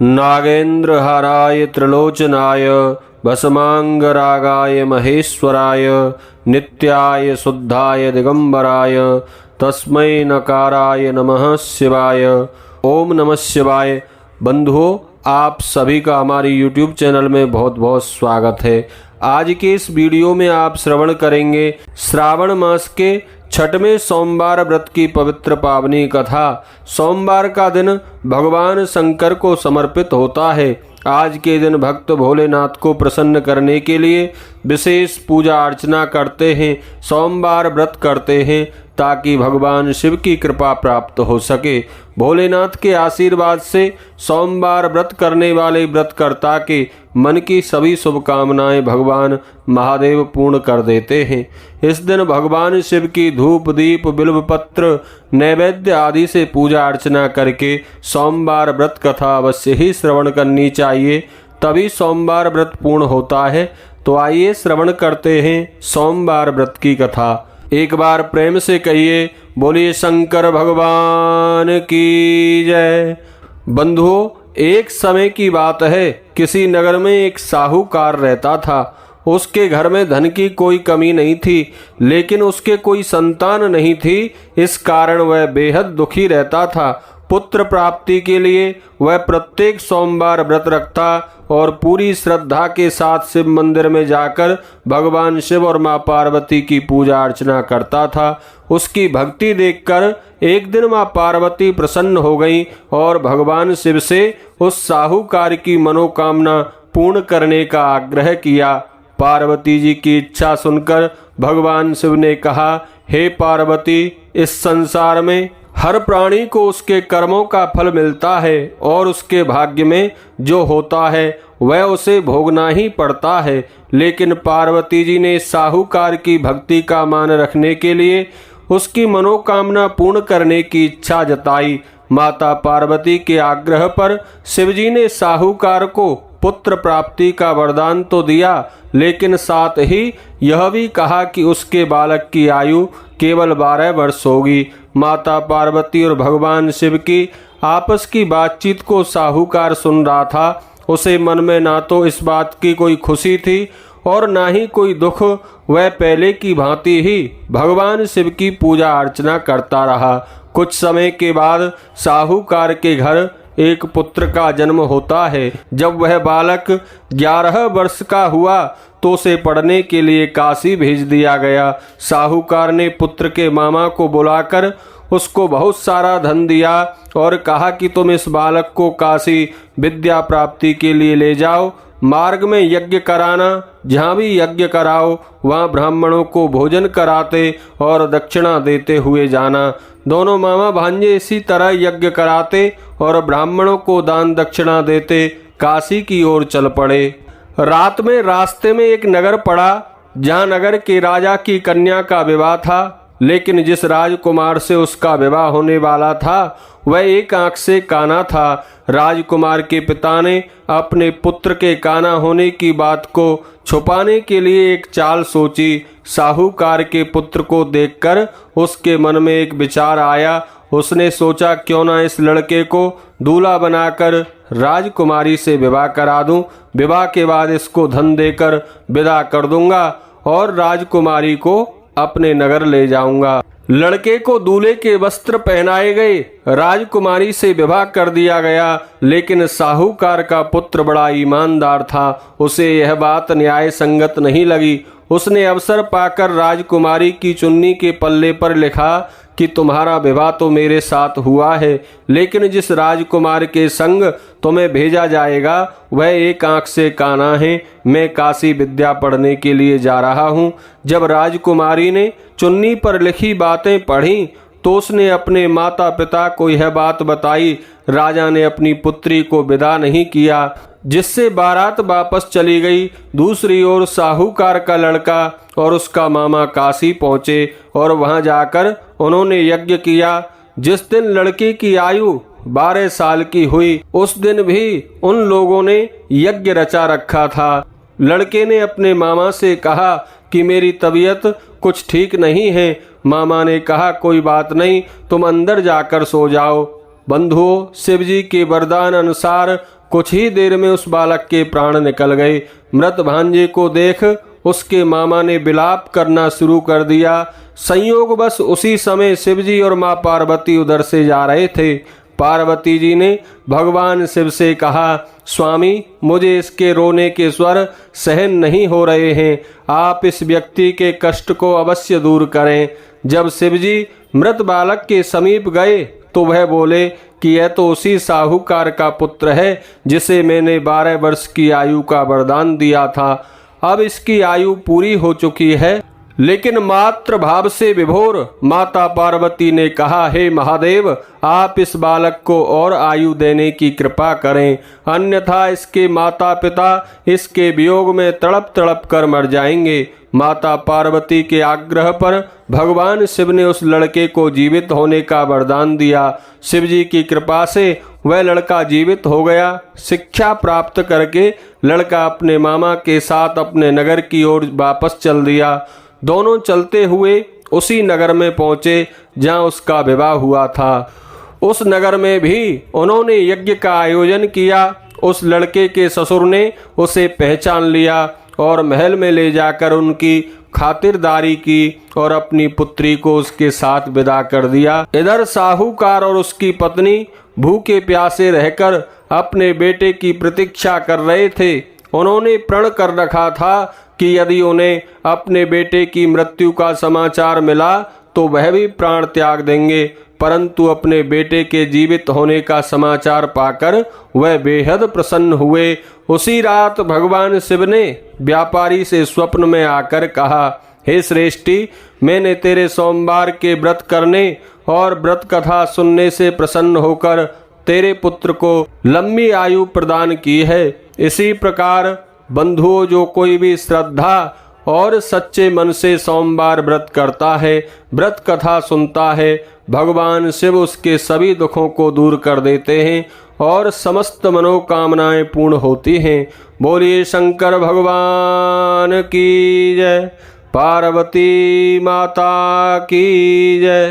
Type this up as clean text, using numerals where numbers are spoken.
नागेन्द्रहाराय त्रिलोचनाय भस्मांगरागाय महेश्वराय नित्याय शुद्धाय दिगंबराय तस्मै नकाराय नमः शिवाय। ओम नमः शिवाय। बंधुओं, आप सभी का हमारे YouTube चैनल में बहुत बहुत स्वागत है। आज के इस वीडियो में आप श्रवण करेंगे श्रावण मास के छठवें सोमवार व्रत की पवित्र पावनी कथा। सोमवार का दिन भगवान शंकर को समर्पित होता है। आज के दिन भक्त भोलेनाथ को प्रसन्न करने के लिए विशेष पूजा अर्चना करते हैं, सोमवार व्रत करते हैं ताकि भगवान शिव की कृपा प्राप्त हो सके। भोलेनाथ के आशीर्वाद से सोमवार व्रत करने वाले व्रतकर्ता के मन की सभी शुभकामनाएं भगवान महादेव पूर्ण कर देते हैं। इस दिन भगवान शिव की धूप दीप बिल्व पत्र नैवेद्य आदि से पूजा अर्चना करके सोमवार व्रत कथा अवश्य ही श्रवण करनी चाहिए, तभी सोमवार व्रत पूर्ण होता है। तो आइए श्रवण करते हैं सोमवार व्रत की कथा। एक बार प्रेम से कहिए, बोलिए शंकर भगवान की जय। बंधुओं, एक समय की बात है, किसी नगर में एक साहूकार रहता था। उसके घर में धन की कोई कमी नहीं थी, लेकिन उसके कोई संतान नहीं थी। इस कारण वह बेहद दुखी रहता था। पुत्र प्राप्ति के लिए वह प्रत्येक सोमवार व्रत रखता और पूरी श्रद्धा के साथ शिव मंदिर में जाकर भगवान शिव और मां पार्वती की पूजा अर्चना करता था। उसकी भक्ति देखकर एक दिन मां पार्वती प्रसन्न हो गई और भगवान शिव से उस साहूकार की मनोकामना पूर्ण करने का आग्रह किया। पार्वती जी की इच्छा सुनकर भगवान शिव ने कहा, हे पार्वती, इस संसार में हर प्राणी को उसके कर्मों का फल मिलता है और उसके भाग्य में जो होता है वह उसे भोगना ही पड़ता है। लेकिन पार्वती जी ने साहूकार की भक्ति का मान रखने के लिए उसकी मनोकामना पूर्ण करने की इच्छा जताई। माता पार्वती के आग्रह पर शिवजी ने साहूकार को पुत्र प्राप्ति का वरदान तो दिया, लेकिन साथ ही यह भी कहा कि उसके बालक की आयु केवल 12 वर्ष होगी। माता पार्वती और भगवान शिव की आपस की बातचीत को साहूकार सुन रहा था। उसे मन में ना तो इस बात की कोई खुशी थी और ना ही कोई दुख। वह पहले की भांति ही भगवान शिव की पूजा अर्चना करता रहा। कुछ समय के बाद साहूकार के घर एक पुत्र का जन्म होता है। जब वह बालक 11 वर्ष का हुआ तो उसे पढ़ने के लिए काशी भेज दिया गया। साहूकार ने पुत्र के मामा को बुलाकर उसको बहुत सारा धन दिया और कहा कि तुम इस बालक को काशी विद्या प्राप्ति के लिए ले जाओ। मार्ग में यज्ञ कराना, जहाँ भी यज्ञ कराओ वहाँ ब्राह्मणों को भोजन कराते और दक्षिणा देते हुए जाना। दोनों मामा भांजे इसी तरह यज्ञ कराते और ब्राह्मणों को दान दक्षिणा देते काशी की ओर चल पड़े। रात में रास्ते में एक नगर पड़ा, जहाँ नगर के राजा की कन्या का विवाह था। लेकिन जिस राजकुमार से उसका विवाह होने वाला था वह एक आंख से काना था। राजकुमार के पिता ने अपने पुत्र के काना होने की बात को छुपाने के लिए एक चाल सोची। साहूकार के पुत्र को देखकर उसके मन में एक विचार आया। उसने सोचा, क्यों ना इस लड़के को दूल्हा बनाकर राजकुमारी से विवाह करा दूं। विवाह के बाद इसको धन देकर विदा कर दूंगा और राजकुमारी को अपने नगर ले जाऊंगा। लड़के को दूल्हे के वस्त्र पहनाए गए, राजकुमारी से विवाह कर दिया गया। लेकिन साहूकार का पुत्र बड़ा ईमानदार था, उसे यह बात न्याय संगत नहीं लगी। उसने अवसर पाकर राजकुमारी की चुन्नी के पल्ले पर लिखा कि तुम्हारा विवाह तो मेरे साथ हुआ है, लेकिन जिस राजकुमार के संग तुम्हें भेजा जाएगा वह एक आंख से काना है। मैं काशी विद्या पढ़ने के लिए जा रहा हूँ। जब राजकुमारी ने चुन्नी पर लिखी बातें पढ़ी तो उसने अपने माता पिता को यह बात बताई। राजा ने अपनी पुत्री को विदा नहीं किया, जिससे बारात वापस चली गई। दूसरी ओर साहूकार का लड़का और उसका मामा काशी पहुँचे और वहां जाकर उन्होंने यज्ञ किया। जिस दिन लड़की की आयु 12 साल की हुई उस दिन भी उन लोगों ने यज्ञ रचा रखा था। लड़के ने अपने मामा से कहा कि मेरी तबीयत कुछ ठीक नहीं है। मामा ने कहा कोई बात नहीं, तुम अंदर जाकर सो जाओ। बंधुओं, शिवजी के वरदान अनुसार कुछ ही देर में उस बालक के प्राण निकल गए। मृत भांजे को देख उसके मामा ने विलाप करना शुरू कर दिया। संयोगवश उसी समय शिवजी और माँ पार्वती उधर से जा रहे थे। पार्वती जी ने भगवान शिव से कहा, स्वामी, मुझे इसके रोने के स्वर सहन नहीं हो रहे हैं, आप इस व्यक्ति के कष्ट को अवश्य दूर करें। जब शिवजी मृत बालक के समीप गए तो वह बोले कि यह तो उसी साहूकार का पुत्र है जिसे मैंने 12 वर्ष की आयु का वरदान दिया था। अब इसकी आयु पूरी हो चुकी है। लेकिन मात्र भाव से विभोर माता पार्वती ने कहा, हे महादेव, आप इस बालक को और आयु देने की कृपा करें, अन्यथा इसके माता पिता इसके वियोग में तड़प तड़प कर मर जाएंगे। माता पार्वती के आग्रह पर भगवान शिव ने उस लड़के को जीवित होने का वरदान दिया। शिव जी की कृपा से वह लड़का जीवित हो गया। शिक्षा प्राप्त करके लड़का अपने मामा के साथ अपने नगर की ओर वापस चल दिया। दोनों चलते हुए उसी नगर में पहुंचे जहां उसका विवाह हुआ था। उस नगर में भी उन्होंने यज्ञ का आयोजन किया। उस लड़के के ससुर ने उसे पहचान लिया और महल में ले जाकर उनकी खातिरदारी की और अपनी पुत्री को उसके साथ विदा कर दिया। इधर साहूकार और उसकी पत्नी भूखे प्यासे रहकर अपने बेटे की प्रतीक्षा कर रहे थे। उन्होंने प्रण कर रखा था कि यदि उन्हें अपने बेटे की मृत्यु का समाचार मिला तो वह भी प्राण त्याग देंगे, परंतु अपने बेटे के जीवित होने का समाचार पाकर वह बेहद प्रसन्न हुए। उसी रात भगवान शिव ने व्यापारी से स्वप्न में आकर कहा, हे श्रेष्ठी, मैंने तेरे सोमवार के व्रत करने और व्रत कथा सुनने से प्रसन्न होकर तेरे पुत्र को लंबी आयु प्रदान की है। इसी प्रकार बंधुओं, जो कोई भी श्रद्धा और सच्चे मन से सोमवार व्रत करता है, व्रत कथा सुनता है, भगवान शिव उसके सभी दुखों को दूर कर देते हैं और समस्त मनोकामनाएं पूर्ण होती हैं। बोलिए शंकर भगवान की जय, पार्वती माता की जय।